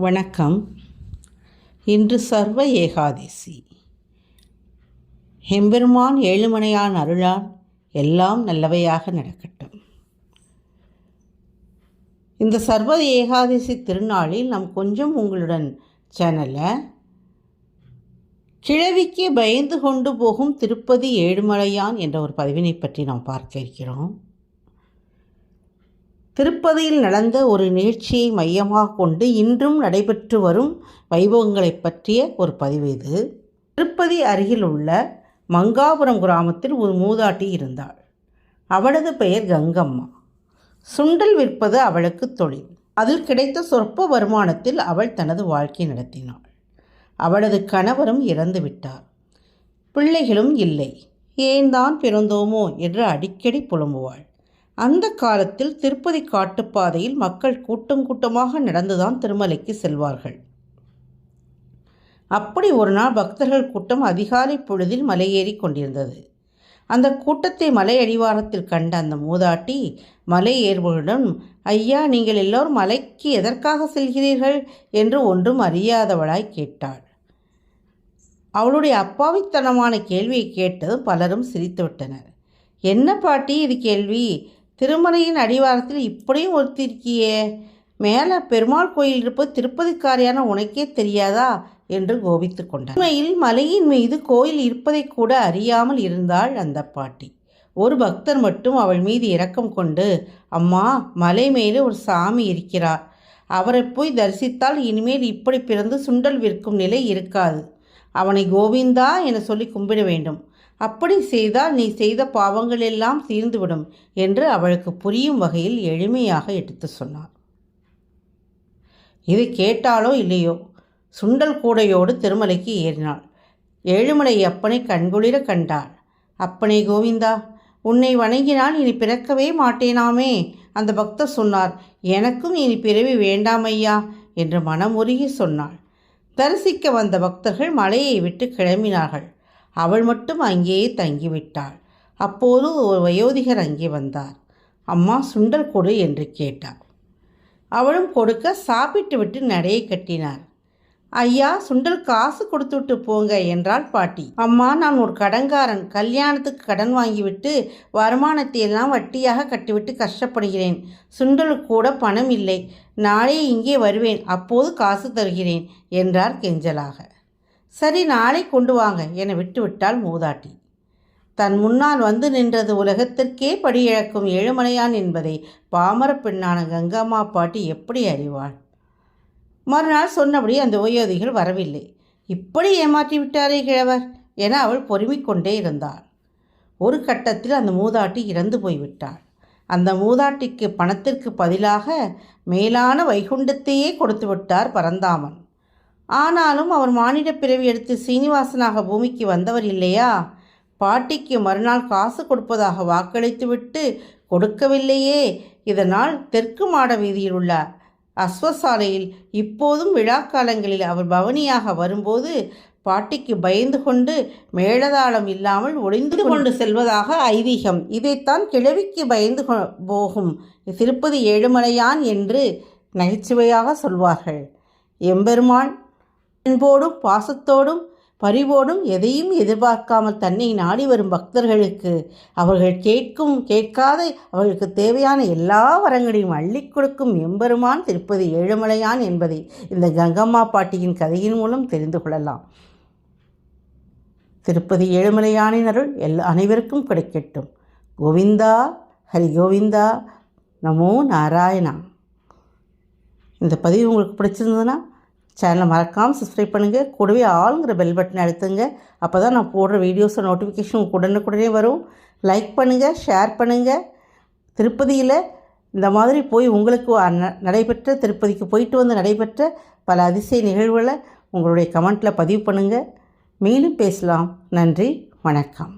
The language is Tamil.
வணக்கம். இன்று சர்வ ஏகாதசி. எம்பெருமான் ஏழுமலையான் அருளால் எல்லாம் நல்லவையாக நடக்கட்டும். இந்த சர்வ ஏகாதசி திருநாளில் நாம் கொஞ்சம் உங்களுடன் சேனலில் கிழவிக்கு பயந்து கொண்டு போகும் திருப்பதி ஏழுமலையான் என்ற ஒரு பதிவினை பற்றி நாம் பார்க்க இருக்கிறோம். திருப்பதியில் நடந்த ஒரு நிகழ்ச்சியை மையமாக கொண்டு இன்றும் நடைபெற்று வரும் வைபவங்களை பற்றிய ஒரு பதிவு இது. திருப்பதி அருகில் உள்ள மங்காபுரம் கிராமத்தில் ஒரு மூதாட்டி இருந்தாள். அவளது பெயர் கங்கம்மா. சுண்டல் விற்பது அவளுக்கு தொழில். அதில் கிடைத்த சொற்ப வருமானத்தில் அவள் தனது வாழ்க்கை நடத்தினாள். அவளது கணவரும் இறந்து விட்டார். பிள்ளைகளும் இல்லை. ஏன் தான் பிறந்தோமோ என்று அடிக்கடி புலம்புவாள். அந்த காலத்தில் திருப்பதி காட்டுப்பாதையில் மக்கள் கூட்டம் கூட்டமாக நடந்துதான் திருமலைக்கு செல்வார்கள். அப்படி ஒரு நாள் பக்தர்கள் கூட்டம் அதிகாலை பொழுதில் மலையேறி கொண்டிருந்தது. அந்த கூட்டத்தை மலை அடிவாரத்தில் கண்ட அந்த மூதாட்டி மலை ஏறுபவர்களிடம், ஐயா, நீங்கள் எல்லோரும் மலைக்கு எதற்காக செல்கிறீர்கள் என்று ஒன்றும் அறியாதவளாய் கேட்டாள். அவளுடைய அப்பாவித்தனமான கேள்வியை கேட்டதும் பலரும் சிரித்துவிட்டனர். என்ன பாட்டி இது கேள்வி? திருமலையின் அடிவாரத்தில் இப்படியும் ஒருத்திருக்கியே, மேலே பெருமாள் கோயில் இருப்பது திருப்பதிக்காரியான உனக்கே தெரியாதா என்று கோபித்து கொண்டார். உண்மையில் மலையின் மீது கோயில் இருப்பதை கூட அறியாமல் இருந்தாள் அந்த பாட்டி. ஒரு பக்தர் மட்டும் அவள் மீது இரக்கம் கொண்டு, அம்மா, மலை மேலே ஒரு சாமி இருக்கிறார், அவரை போய் தரிசித்தால் இனிமேல் இப்படி பிறந்து சுண்டல் விற்கும் நிலை இருக்காது, அவனை கோவிந்தா என சொல்லி கும்பிட வேண்டும், அப்படி செய்தால் நீ செய்த பாவங்கள் எல்லாம் தீர்ந்துவிடும் என்று அவளுக்கு புரியும் வகையில் எளிமையாக எடுத்து சொன்னார். இதை கேட்டாலோ இல்லையோ சுண்டல் கூடையோடு திருமலைக்கு ஏறினாள். ஏழுமலை அப்பனை கண்குளிர கண்டாள். அப்பனே கோவிந்தா, உன்னை வணங்கினால் இனி பிறக்கவே மாட்டேனாமே, அந்த பக்தர் சொன்னார், எனக்கும் இனி பிறவி வேண்டாமையா என்று மனமுருகி சொன்னாள். தரிசிக்க வந்த பக்தர்கள் மலையை விட்டு கிளம்பினார்கள். அவள் மட்டும் அங்கேயே தங்கிவிட்டாள். அப்போது ஒரு வயோதிகர் அங்கே வந்தார். அம்மா, சுண்டல் கொடு என்று கேட்டார். அவளும் கொடுக்க சாப்பிட்டு விட்டு நடையை கட்டினார். ஐயா, சுண்டல் காசு கொடுத்துவிட்டு போங்க என்றாள் பாட்டி. அம்மா, நான் ஒரு கடன்காரன், கல்யாணத்துக்கு கடன் வாங்கிவிட்டு வருமானத்தை எல்லாம் வட்டியாக கட்டிவிட்டு கஷ்டப்படுகிறேன், சுண்டலுக்கு கூட பணம் இல்லை, நாளே இங்கே வருவேன், அப்போது காசு தருகிறேன் என்றார் கெஞ்சலாக. சரி, நாளை கொண்டு வாங்க என விட்டுவிட்டாள் மூதாட்டி. தன் முன்னால் வந்து நின்றது உலகத்திற்கே படியிழக்கும் ஏழுமலையான் என்பதை பாமர பெண்ணான கங்கம்மா பாட்டி எப்படி அறிவாள்? மறுநாள் சொன்னபடி அந்த ஓயோதிகள் வரவில்லை. இப்படி ஏமாற்றி விட்டாரே கிழவர் என அவள் பொறுமிக் கொண்டே இருந்தாள். ஒரு கட்டத்தில் அந்த மூதாட்டி இறந்து போய்விட்டாள். அந்த மூதாட்டிக்கு பணத்திற்கு பதிலாக மேலான வைகுண்டத்தையே கொடுத்து விட்டார் பரந்தாமன். ஆனாலும் அவர் மானிட பிறவி எடுத்து சீனிவாசனாக பூமிக்கு வந்தவர் இல்லையா? பாட்டிக்கு மறுநாள் காசு கொடுப்பதாக வாக்களித்துவிட்டு கொடுக்கவில்லையே. இதனால் தெற்கு மாட வீதியில் உள்ள அஸ்வசாலையில் இப்போதும் விழாக்காலங்களில் அவர் பவனியாக வரும்போது பாட்டிக்கு பயந்து கொண்டு மேளதாளம் இல்லாமல் ஒளிந்து கொண்டு செல்வதாக ஐதீகம். இதைத்தான் கிழவிக்கு பயந்து போகும் திருப்பதி ஏழுமலையான் என்று நகைச்சுவையாக சொல்வார்கள். எம்பெருமான் அன்போடும் பாசத்தோடும் பரிவோடும் எதையும் எதிர்பார்க்காமல் தன்னை நாடி வரும் பக்தர்களுக்கு அவர்கள் கேட்காத அவர்களுக்கு தேவையான எல்லா வரங்களையும் அள்ளி கொடுக்கும் எம்பெருமான் திருப்பதி ஏழுமலையான் என்பதை இந்த கங்கம்மா பாட்டியின் கதையின் மூலம் தெரிந்து கொள்ளலாம். திருப்பதி ஏழுமலையானின் அருள் அனைவருக்கும் கிடைக்கட்டும். கோவிந்தா, ஹரி கோவிந்தா, நமோ நாராயணா. இந்த பதிவு உங்களுக்கு பிடிச்சிருந்ததுன்னா சேனலை மறக்காமல் சப்ஸ்கிரைப் பண்ணுங்கள். கூடவே ஆளுங்கிற பெல் பட்டனை அழுத்துங்க. அப்போ தான் நான் போடுற வீடியோஸை நோட்டிஃபிகேஷன் உடனுக்குடனே வரும். லைக் பண்ணுங்கள், ஷேர் பண்ணுங்கள். திருப்பதியில் இந்த மாதிரி போய் உங்களுக்கு நடைபெற்ற, திருப்பதிக்கு போயிட்டு வந்து நடைபெற்ற பல அதிசய நிகழ்வுகளை உங்களுடைய கமெண்ட்டில் பதிவு பண்ணுங்கள். மீண்டும் பேசலாம். நன்றி, வணக்கம்.